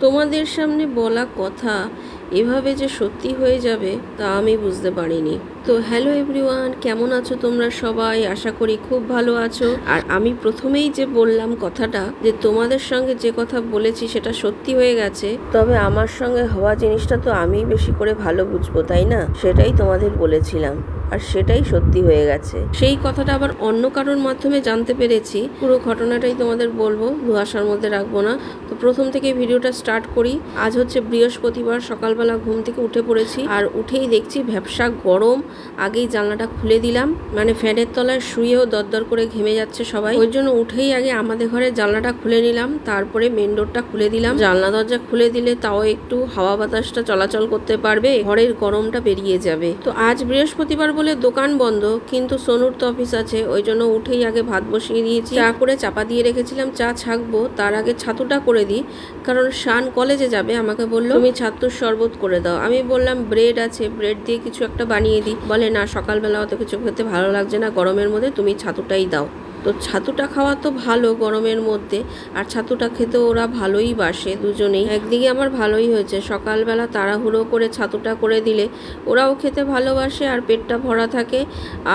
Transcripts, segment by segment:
তোমাদের সামনে বলা কথা এভাবে যে সত্যি হয়ে যাবে তা আমি বুঝতে পারিনি। তো হ্যালো এভরিওয়ান, কেমন আছো তোমরা সবাই? আশা করি খুব ভালো আছো। আর আমি প্রথমেই যে বললাম কথাটা, যে তোমাদের সঙ্গে যে কথা বলেছি সেটা সত্যি হয়ে গেছে, তবে আমার সঙ্গে হওয়া জিনিসটা তো আমিই বেশি করে ভালো বুঝবো, তাই না? সেটাই তোমাদের বলেছিলাম আর সেটাই সত্যি হয়ে গেছে। সেই কথাটা আবার অন্য কারোর মাধ্যমে জানতে পেরেছি। পুরো ঘটনাটাই তোমাদের বলবো, ধোঁয়াশার মধ্যে রাখবো না। তো প্রথম থেকে ভিডিওটা স্টার্ট করি। আজ হচ্ছে বৃহস্পতিবার, সকালবেলা ঘুম থেকে উঠে পড়েছি আর উঠেই দেখছি ভ্যাপসা গরম। আগেই জানলাটা খুলে দিলাম, মানে ফ্যানের তলায় শুয়েও দরদর করে ঘেমে যাচ্ছে সবাই। ওই জন্য উঠেই আগে আমাদের ঘরের জানলাটা খুলে নিলাম, তারপরে মেন ডোরটা খুলে দিলাম। জানলা দরজা খুলে দিলে তাও একটু হাওয়া বাতাসটা চলাচল করতে পারবে, ঘরের গরমটা বেরিয়ে যাবে। তো আজ বৃহস্পতিবার বলে দোকান বন্ধ, কিন্তু সোনুর তো অফিস আছে, ওই জন্য উঠেই আগে ভাত বসিয়ে দিয়েছি। চা করে চাপা দিয়ে রেখেছিলাম, চা ছাকবো তার আগে ছাতুটা করে দিই, কারণ শান কলেজে যাবে। আমাকে বললো তুমি ছাতুর শরবত করে দাও। আমি বললাম ব্রেড আছে, ব্রেড দিয়ে কিছু একটা বানিয়ে দিই। বলে না, সকালবেলা অত কিছু খেতে ভালো লাগছে না গরমের মধ্যে, তুমি ছাতুটাই দাও। তো ছাতুটা খাওয়া তো ভালো গরমের মধ্যে, আর ছাতুটা খেতে ওরা ভালোই বাসে দুজনেই। একদিকে আমার ভালোই হয়েছে, সকালবেলা তাড়াহুড়ো করে ছাতুটা করে দিলে ওরাও খেতে ভালোবাসে আর পেটটা ভরা থাকে,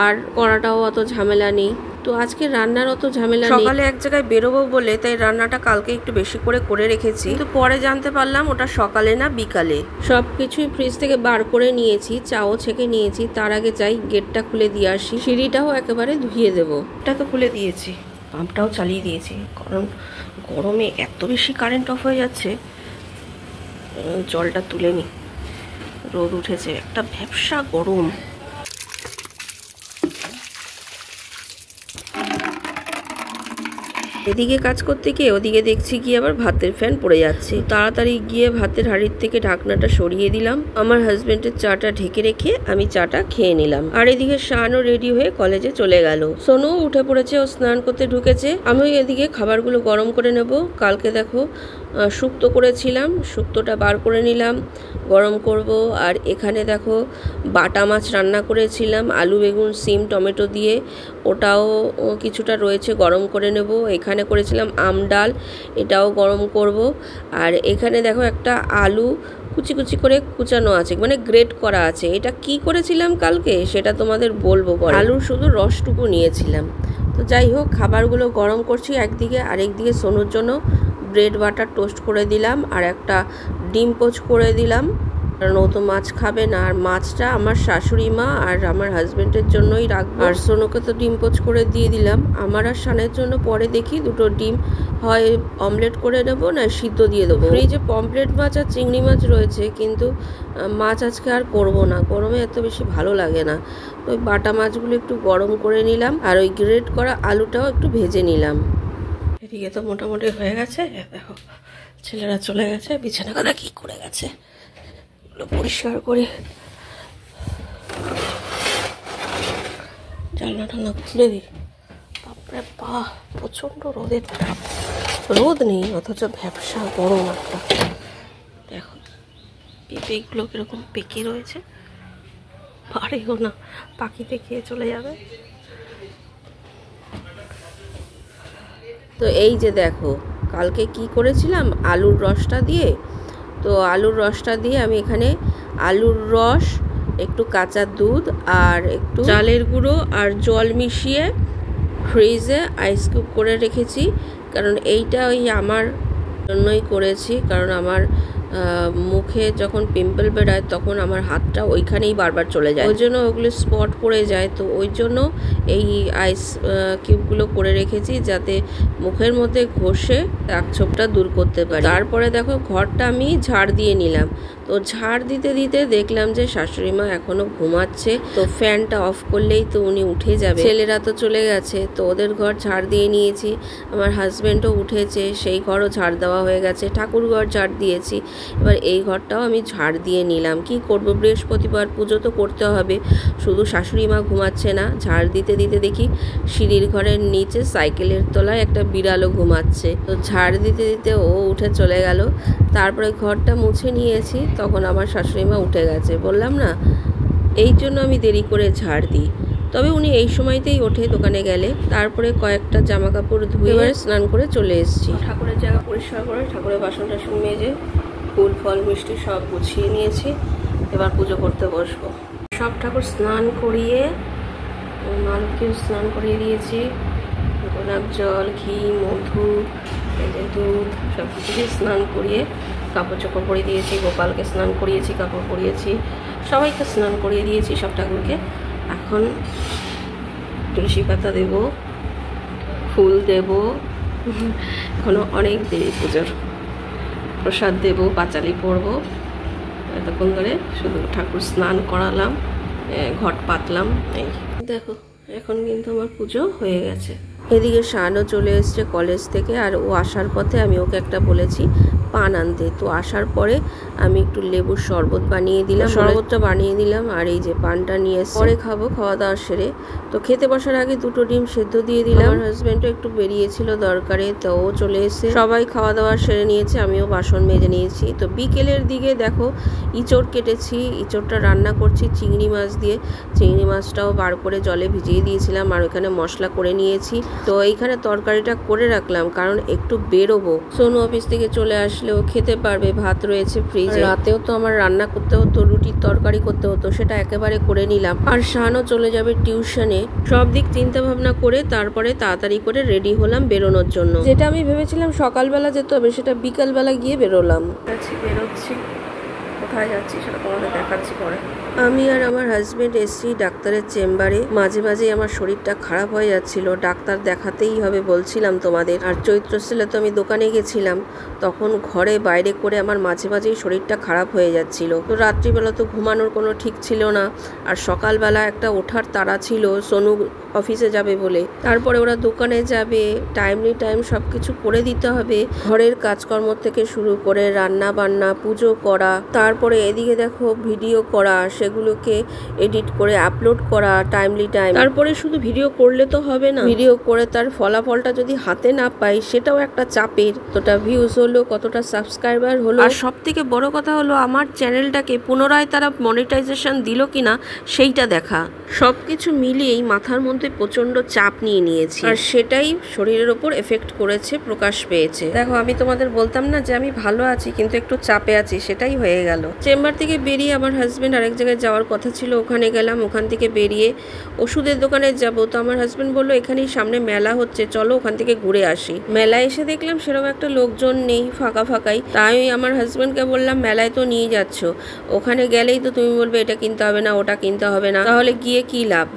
আর করাটাও অত ঝামেলা নেই। তো আজকে রান্নার অত ঝামেলা নেই। সকালে এক জায়গায় বেরোবো বলে তাই রান্নাটা কালকে একটু বেশি করে রেখেছি, কিন্তু পরে জানতে পারলাম ওটা সকালে না বিকালে। সব কিছুই ফ্রিজ থেকে বার করে নিয়েছি, চাও ছেঁকে নিয়েছি। তার আগে যাই গেটটা খুলে দিয়ে আসি, সিঁড়িটাও একেবারে ধুয়ে দেবো। এটা তো খুলে দিয়েছি, পাম্পটাও চালিয়ে দিয়েছি, কারণ গরমে এত বেশি কারেন্ট অফ হয়ে যাচ্ছে। জলটা তুলে নি, রোদ উঠেছে, একটা ভ্যাপসা গরম। এদিকে কাজ করতে গিয়ে ওদিকে দেখছি কি আবার ভাতের ফ্যান পড়ে যাচ্ছে। তাড়াতাড়ি গিয়ে ভাতের হাঁড়ির থেকে ঢাকনাটা সরিয়ে দিলাম। আমার হাজবেন্ডের চাটা ঢেকে রেখে আমি চাটা খেয়ে নিলাম। আর এদিকে শানও রেডি হয়ে কলেজে চলে গেল। সোনু উঠে পড়েছে, ও স্নান করতে ঢুকেছে। আমি এদিকে খাবারগুলো গরম করে নেব। কালকে দেখো শুক্তো করেছিলাম, শুক্তোটা বার করে নিলাম, গরম করব। আর এখানে দেখো বাটা মাছ রান্না করেছিলাম, আলু বেগুন সিম টমেটো দিয়ে, ওটাও কিছুটা রয়েছে, গরম করে নেব। এখানে করেছিলাম আম ডাল, এটাও গরম করব। আর এখানে দেখো একটা আলু কুচি কুচি করে কুচানো আছে, মানে গ্রেট করা আছে। এটা কি করেছিলাম কালকে সেটা তোমাদের বলবো পরে। আলুর শুধু রসটুকু নিয়েছিলাম। তো যাই হোক, খাবারগুলো গরম করছি একদিকে, আরেকদিকে সোনুর জন্য ব্রেড বাটার টোস্ট করে দিলাম আর একটা ডিম পোচ করে দিলাম, কারণ ও তো মাছ খাবে না। আর মাছটা আমার শাশুড়ি মা আর আমার হাজবেন্ডের জন্যই রাখবো। আর সোনুকে তো ডিম পোচ করে দিয়ে দিলাম। আমার আর শানের জন্য পরে দেখি দুটো ডিম হয় অমলেট করে নেবো, না সিদ্ধ দিয়ে দেবো। ফ্রিজে পমফ্রেট মাছ আর চিংড়ি মাছ রয়েছে, কিন্তু মাছ আজকে আর করব না, গরমে এত বেশি ভালো লাগে না। ওই বাটা মাছগুলো একটু গরম করে নিলাম, আর ওই গ্রেট করা আলুটাও একটু ভেজে নিলাম। এদিকে তো মোটামুটি হয়ে গেছে। দেখো ছেলেরা চলে গেছে, বিছানা কাদা কি করে গেছে, পরিষ্কার করে জানলা টালনা খুলে দিই। বাপরে পা, প্রচন্ড রোদের তাপ। রোদ নেই অথচ ভ্যাপসা গরম একটা। দেখো পেঁপেগুলো কিরকম পেকে রয়েছে, পারেও না, পাখিতে খেয়ে চলে যাবে। তো এই যে দেখো কালকে কি করেছিলাম আলুর রসটা দিয়ে। তো আলুর রসটা দিয়ে আমি এখানে আলুর রস, একটু কাঁচা দুধ আর একটু চালের গুঁড়ো আর জল মিশিয়ে ফ্রিজে আইস কিউব করে রেখেছি। কারণ এইটা ওই আমার জন্যই করেছি, কারণ আমার মুখে যখন পিম্পল বেরোয় তখন আমার হাতটা ওইখানেই বারবার চলে যায়, ওই জন্য ওগুলো স্পট পড়ে যায়। তো ওই জন্য এই আইস কিউবগুলো করে রেখেছি, যাতে মুখের মধ্যে ঘষে দাগছোপটা দূর করতে পারি। তারপরে দেখো ঘরটা আমি ঝাড় দিয়ে নিলাম। তো ঝাড় দিতে দিতে দেখলাম যে শাশুড়ি মা এখনো ঘুমাচ্ছে। তো ফ্যানটা অফ করলেই তো উনি উঠে যাবে, ছেলেরা তো চলে গেছে। তো ওদের ঘর ঝাড় দিয়ে নিয়েছি। আমার হাজবেন্ডও উঠেছে, সেই ঘরও ঝাড় দেওয়া হয়ে গেছে। ঠাকুর ঘর ঝাড় দিয়েছি, এবার এই ঘরটাও আমি ঝাড় দিয়ে নিলাম। কি করব, বৃহস্পতিবার পুজো তো করতে হবে। শুধু শাশুড়ি মা ঘুমাচ্ছে না, ঝাড় দিতে দিতে দেখি সিঁড়ির ঘরের নিচে সাইকেলের তলায় একটা বিড়ালও ঘুমাচ্ছে। তো ঝাড় দিতে দিতে ও উঠে চলে গেল। তারপরে ঘরটা মুছে নিয়েছি, তখন আমার শাশুড়ি মা উঠে গেছে। বললাম না, এই জন্য আমি দেরি করে ঝাড় দিই। তবে উনি এই সময়তেই ওঠে দোকানে গেলে। তারপরে কয়েকটা জামা কাপড় ধুয়ে এবারে স্নান করে চলে এসেছি। ঠাকুরের জায়গা পরিষ্কার করে ঠাকুরের বাসন টাসন মেজে ফুল ফল মিষ্টি সব গুছিয়ে নিয়েছি, এবার পুজো করতে বসবো। সব ঠাকুর স্নান করিয়ে, মালকেও স্নান করিয়ে দিয়েছি, গোলাপ জল, ঘি, মধু, দুধ সব কিছু দিয়ে স্নান করিয়ে কাপড় চোপড় পরিয়ে দিয়েছি। গোপালকে স্নান করিয়েছি, কাপড় পরিয়েছি, সবাইকে স্নান করিয়ে দিয়েছি সব ঠাকুরকে। এখন তুলসী পাতা দেব, ফুল দেব, এখনো অনেক দেরি পুজোর। প্রসাদ দেব, পাঁচালি পরবো। এতক্ষণ ধরে শুধু ঠাকুর স্নান করালাম, ঘট পাতলাম। এই দেখো এখন কিন্তু আমার পুজো হয়ে গেছে। এদিকে শানও চলে এসছে কলেজ থেকে, আর ও আসার পথে আমি ওকে একটা বলেছি পান আনতে। তো আসার পরে আমি একটু লেবুর শরবত বানিয়ে দিলাম, শরবতটা বানিয়ে দিলাম, আর এই যে পানটা নিয়ে এসে পরে খাবো খাওয়া দাওয়া সেরে। তো খেতে বসার আগে 2টো ডিম সেদ্ধ দিয়ে দিলাম। আমার হাজব্যান্ডও একটু বেরিয়েছিল দরকারে, তো ও চলে এসে সবাই খাওয়া দাওয়া সেরে নিয়েছে, আমিও বাসন মেজে নিয়েছি। তো বিকেলের দিকে দেখো ইঁচড় কেটেছি, ইঁচড়টা রান্না করছি চিংড়ি মাছ দিয়ে। চিংড়ি মাছটাও বার করে জলে ভিজিয়ে দিয়েছিলাম, আর ওখানে মশলা করে নিয়েছি। তো এইখানে তরকারিটা করে রাখলাম, কারণ একটু বেরোবো। সোনু অফিস থেকে চলে আসলেও খেতে পারবে, ভাত রয়েছে ফ্রিজে। রাতেও তো আমার রান্না করতে হতো, রুটির তরকারি করতে হতো, সেটা একেবারে করে নিলাম। আর শানও চলে যাবে টিউশনে। সব দিক চিন্তা ভাবনা করে তারপরে তাড়াতাড়ি করে রেডি হলাম বেরোনোর জন্য। যেটা আমি ভেবেছিলাম সকালবেলা যেতে হবে, সেটা বিকালবেলা গিয়ে বেরোলাম। বেরোচ্ছি, কোথায় যাচ্ছি সেটা তোমাদের দেখাচ্ছি পরে। আমি আর আমার হাজবেন্ড এসছি ডাক্তারের চেম্বারে। মাঝে মাঝে আমার শরীরটা খারাপ হয়ে যাচ্ছিল, ডাক্তার দেখাতেই হবে বলছিলাম তোমাদের। আর চৈত্র সেলে তো আমি দোকানে গেছিলাম, তখন ঘরে বাইরে করে আমার মাঝে মাঝেই শরীরটা খারাপ হয়ে যাচ্ছিল। তো রাত্রিবেলা তো ঘুমানোর কোনো ঠিক ছিল না, আর সকালবেলা একটা ওঠার তাড়া ছিল সোনু অফিসে যাবে বলে। তারপরে ওরা দোকানে যাবে, টাইমলি টাইম সব কিছু করে দিতে হবে, ঘরের কাজকর্ম থেকে শুরু করে রান্না বান্না, পুজো করা, তারপরে এদিকে দেখো ভিডিও করা, সেগুলোকে এডিট করে আপলোড করা টাইমলি টাইম। তারপরে শুধু ভিডিও করলে তো হবে না, ভিডিও করে তার ফলাফলটা যদি হাতে না পাই সেটাও একটা চাপের। কতটা ভিউজ হলো, কতটা সাবস্ক্রাইবার হলো, আর সব থেকে বড় কথা হলো আমার চ্যানেলটাকে পুনরায় তারা মনিটাইজেশন দিল কিনা সেইটা দেখা। সবকিছু মিলিয়েই মাথার মধ্যে প্রচন্ড চাপ নিয়ে নিয়েছি, আর সেটাই শরীরের ওপর এফেক্ট করেছে, প্রকাশ পেয়েছে। দেখো আমি তোমাদের বলতাম না যে আমি ভালো আছি, কিন্তু একটু চাপে আছি, সেটাই হয়ে গেল। চেম্বার থেকে বেরিয়ে আমার হাজবেন্ড আরেক জায়গায় যাওয়ার কথা ছিল, ওখানে গেলাম। ওখান থেকে বেরিয়ে ওষুধের দোকানে যাব, তো আমার হাজবেন্ড বললো এখানেই সামনে মেলা হচ্ছে, চলো ওখান থেকে ঘুরে আসি। মেলায় এসে দেখলাম সেরকম একটা লোকজন নেই, ফাঁকা ফাঁকাই। তাই আমার হাজবেন্ডকে বললাম মেলায় তো নিয়ে যাচ্ছ, ওখানে গেলেই তো তুমি বলবে এটা কিনতে হবে না, ওটা কিনতে হবে না, তাহলে গিয়ে কি লাভ?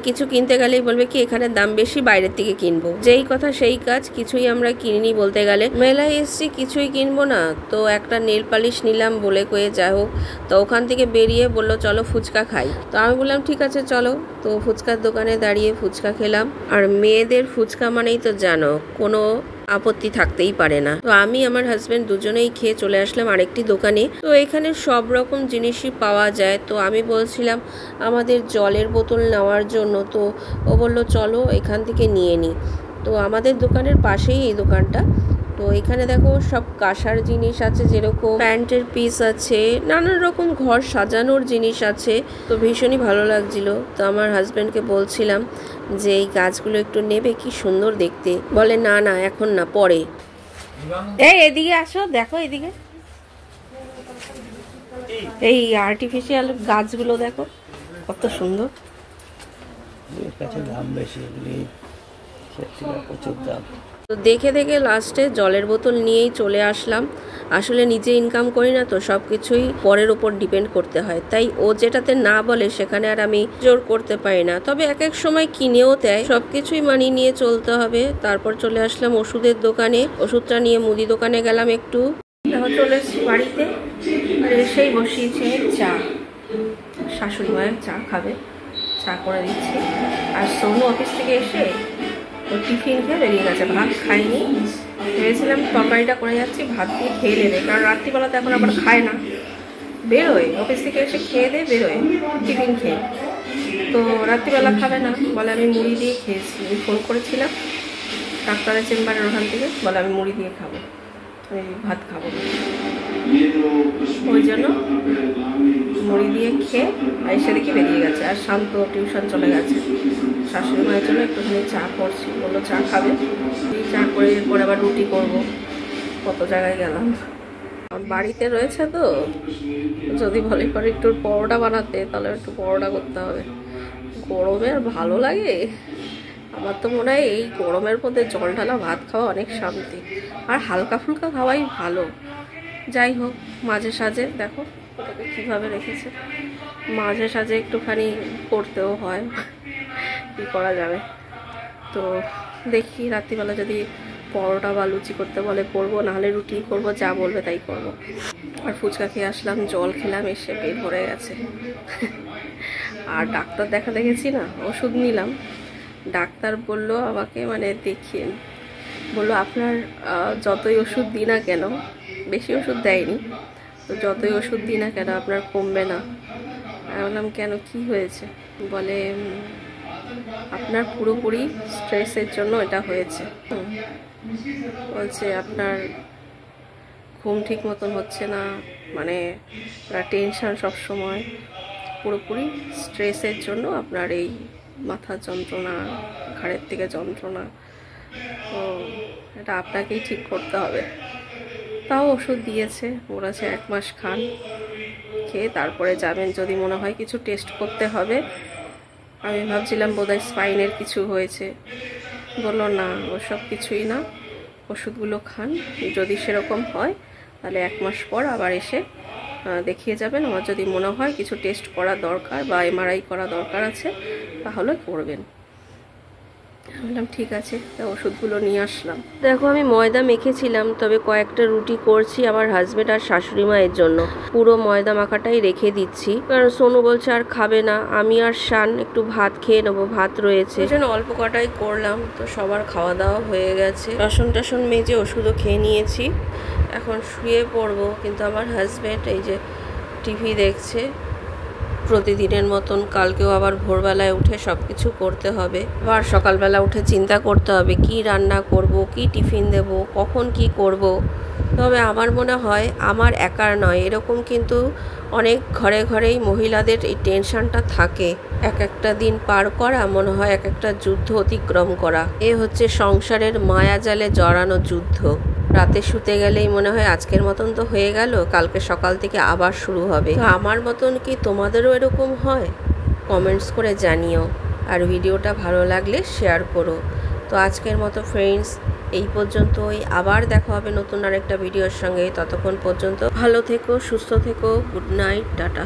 কিছু কিনতে গেলেই বলবে কি এখানে দাম বেশি, বাইরের থেকে কিনবো। যেই কথা সেই কাজ, কিছুই আমরা কিনিনি বলতে গেলে। মেলায় এসছি, কিছুই কিনবো না, তো একটা নেল পালিশ নিলাম বলে কয়ে যাই হোক। তো ওখান থেকে বেরিয়ে বললো চলো ফুচকা খাই, তো আমি বললাম ঠিক আছে চলো। তো ফুচকার দোকানে দাঁড়িয়ে ফুচকা খেলাম। আর মেয়েদের ফুচকা মানেই তো জানো কোনো আপত্তি থাকতেই পারে না। তো আমি আমার হাজবেন্ড দুজনেই খেয়ে চলে আসলাম আরেকটি দোকানে। তো এখানে সব রকম জিনিসই পাওয়া যায়। তো আমি বলছিলাম আমাদের জলের বোতল নেওয়ার জন্য, তো ও বললো চলো এখান থেকে নিয়ে নিই। তো আমাদের দোকানের পাশেই এই দোকানটা। তো এখানে দেখো সব কাঁসার জিনিস আছে, যেরকম প্যান্টের পিস আছে, নানান রকম ঘর সাজানোর জিনিস আছে। তো ভীষণই ভালো লাগছিল। তো আমার হাজবেন্ডকে বলছিলাম যে এই গাছগুলো একটু নেবে, কি সুন্দর দেখতে। বলে না না এখন না, পরে। এই এদিকে আসো, দেখো এদিকে এই আর্টিফিশিয়াল গাছগুলো দেখো কত সুন্দর। দাম বেশি, প্রচুর দাম। তো দেখে দেখে লাস্টে জলের বোতল নিয়েই চলে আসলাম। আসলে নিজে ইনকাম করি না, তো সব কিছুই পরের ওপর ডিপেন্ড করতে হয়। তাই ও যেটাতে না বলে সেখানে আর আমি জোর করতে পারি না। তবে এক এক সময় কিনেও দেয়, সব কিছুই মানিয়ে নিয়ে চলতে হবে। তারপর চলে আসলাম ওষুধের দোকানে, ওষুধটা নিয়ে মুদি দোকানে গেলাম একটু। চলে এসেছি বাড়িতে, আর এসেই বসিয়েছি চা। শাশুড়ি মায়ের চা খাবে, চা করে দিচ্ছি। আর সোনু অফিস থেকে এসে ও টিফিন খেয়ে বেরিয়ে গেছে, ভাত খাইনি। ভেবেছিলাম তরকারিটা করে যাচ্ছি, ভাত দিয়ে খেয়ে নেবে, কারণ রাত্রিবেলা তো এখন আবার খায় না, বেরোয় অফিস থেকে এসে খেয়ে দিয়ে বেরোয় টিফিন খেয়ে। তো রাত্রিবেলা খাবে না, বলে আমি মুড়ি দিয়ে খেয়েছি। আমি ফোন করেছিলাম ডাক্তারের চেম্বারের ওখান থেকে, বলে আমি মুড়ি দিয়ে খাবো, আমি ভাত খাবো। ওই জন্য মুড়ি দিয়ে খেয়ে এসে দেখি বেরিয়ে গেছে। আর শান্ত টিউশন চলে গেছে। শাশুড়ি মায়ের জন্য একটুখানি চা করছি, বললো চা খাবে। চা করে এরপর আবার রুটি করবো। কত জায়গায় গেলাম, খাওয়া বাড়িতে রয়েছে তো, যদি বলে পরে একটু পরোটা বানাতে, তাহলে একটু পরোটা করতে হবে। গরমে আর ভালো লাগে? আমার তো মনে হয় এই গরমের মধ্যে জল ঢালা ভাত খাওয়া অনেক শান্তি, আর হালকা ফুলকা খাওয়াই ভালো। যাই হোক, মাঝে সাঝে দেখো ওটাকে কীভাবে রেখেছে, মাঝে সাঝে একটুখানি করতেও হয়, কী করা যাবে। তো দেখি রাত্রিবেলা যদি পরোটা বা লুচি করতে বলে করবো, নাহলে রুটি করব, যা বলবে তাই করব। আর ফুচকা খেয়ে আসলাম, জল খেলাম, এসে পেট ভরে গেছে। আর ডাক্তার দেখা দেখেছি না, ওষুধ নিলাম। ডাক্তার বলল আমাকে, মানে দেখিয়ে বললো আপনার যতই ওষুধ দিই না কেন, বেশি ওষুধ দেয়নি তো, যতই ওষুধ দিই না কেন আপনার কমবে না। আমি বললাম কেন, কি হয়েছে? বলে আপনার পুরোপুরি স্ট্রেসের জন্য এটা হয়েছে। বলছে আপনার ঘুম ঠিক মতন হচ্ছে না, মানে টেনশন সবসময়, পুরোপুরি স্ট্রেসের জন্য আপনার এই মাথার যন্ত্রণা, ঘাড়ের থেকে যন্ত্রণা, তো এটা আপনাকেই ঠিক করতে হবে। তাও ওষুধ দিয়েছে, বলেছে 1 মাস খান, খেয়ে তারপরে যাবেন, যদি মনে হয় কিছু টেস্ট করতে হবে। আমি ভাবছিলাম বোধহয় স্পাইনের কিছু হয়েছে। বললো না, ওসব কিছুই না, ওষুধগুলো খান, যদি সেরকম হয় তাহলে 1 মাস পর আবার এসে দেখিয়ে যাবেন। আমার যদি মনে হয় কিছু টেস্ট করা দরকার বা MRI করা দরকার আছে তাহলে করবেন। বললাম ঠিক আছে, তা ওষুধগুলো নিয়ে আসলাম। দেখো আমি ময়দা মেখেছিলাম, তবে কয়েকটা রুটি করছি আমার হাজবেন্ড আর শাশুড়ি মায়ের জন্য। পুরো ময়দা মাখাটাই রেখে দিচ্ছি, কারণ সোনু বলছে আর খাবে না, আমি আর শান একটু ভাত খেয়ে নেবো, ভাত রয়েছে, এই জন্য অল্প কটাই করলাম। তো সবার খাওয়া দাওয়া হয়ে গেছে, বাসন টাসন মেজে ওষুধও খেয়ে নিয়েছি, এখন শুয়ে পড়বো। কিন্তু আমার হাজবেন্ড এই যে টিভি দেখছে প্রতিদিনের মতন। কালকেও আবার ভোরবেলায় উঠে সব কিছু করতে হবে, আবার সকালবেলা উঠে চিন্তা করতে হবে কি রান্না করব, কি টিফিন দেব, কখন কি করব। তবে আমার মনে হয় আমার একার নয়, এরকম কিন্তু অনেক ঘরে ঘরেই মহিলাদের এই টেনশনটা থাকে। এক একটা দিন পার করা মনে হয় এক একটা যুদ্ধ অতিক্রম করা। এ হচ্ছে সংসারের মায়াজালে জড়ানো যুদ্ধ। রাতে শুতে গেলেই মনে হয় আজকের মতন তো হয়ে গেল, কালকে সকাল থেকে আবার শুরু হবে। তো আমার মতন কি তোমাদেরও এরকম হয়? কমেন্টস করে জানিও, আর ভিডিওটা ভালো লাগলে শেয়ার করো। তো আজকের মতো ফ্রেন্ডস এই পর্যন্তই, আবার দেখা হবে নতুন আরেকটা ভিডিওর সঙ্গে। ততক্ষণ পর্যন্ত ভালো থেকো, সুস্থ থেকো, গুড নাইট, টাটা।